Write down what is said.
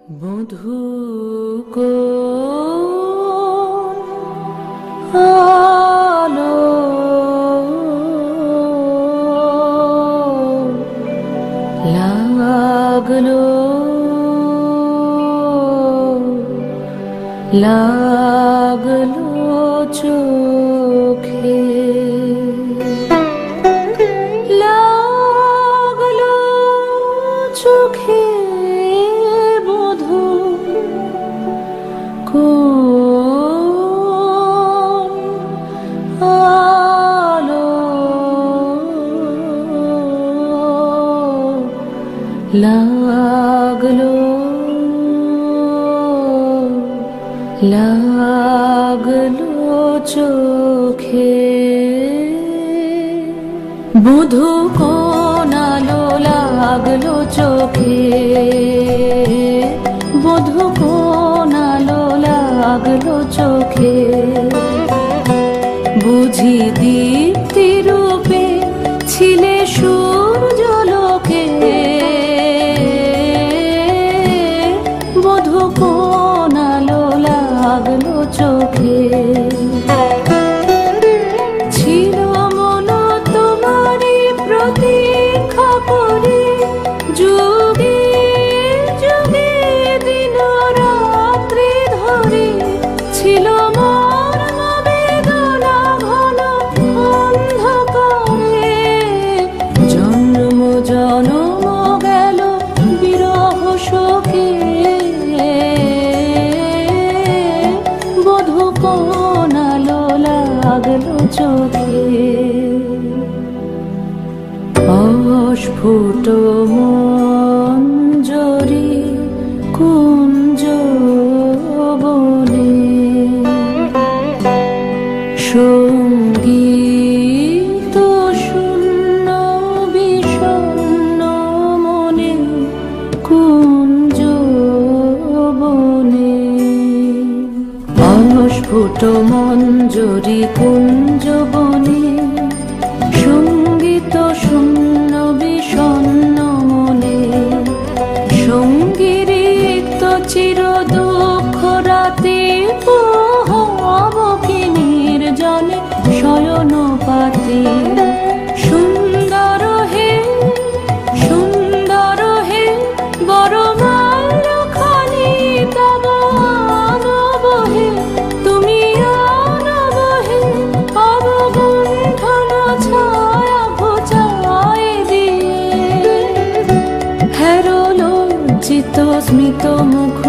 বধূ কোন আলো লাগলো লাগলো চোখে লাগলো চোখে বধূ কোন আলো লাগলো লাগলো চোখে বধূ কোন আলো লাগলো চোখে বধূ কোন আলো লাগলো চোখে বুঝি দীপ্তি রূপে ছিলে সূর্যলোকে বধূ কোন আলো লাগলো চোখে ছিল মন তোমারই প্রতীক্ষা করে যুগে যুগে দিন রাত্রি ধরে ছিল মর্ম বেদনা ঘন অন্ধকারে জন্ম জনম গেল বিরহ শোকে বধূ কোন আলো লাগলো চোখে অস্ফুট মঞ্জরি কুঞ্জ বনে সঙ্গীত শূন্য বিষণ্ণ মনে কুঞ্জ বনে অস্ফুট মঞ্জরি কুঞ্জ বনে সঙ্গীত শূন্য বিষণ্ণ মনে সঙ্গীরিক্ত চির দুঃখ রাতে হব কি নির্জনে শয়ন পাতে সুন্দর হে বড় মাল্যখানি তব আনব হে তুমি আনব হে অবগুণ্ঠন ছায়া ঘোচায় দিয়ে হেরো লজ্জিত স্মিত মুখ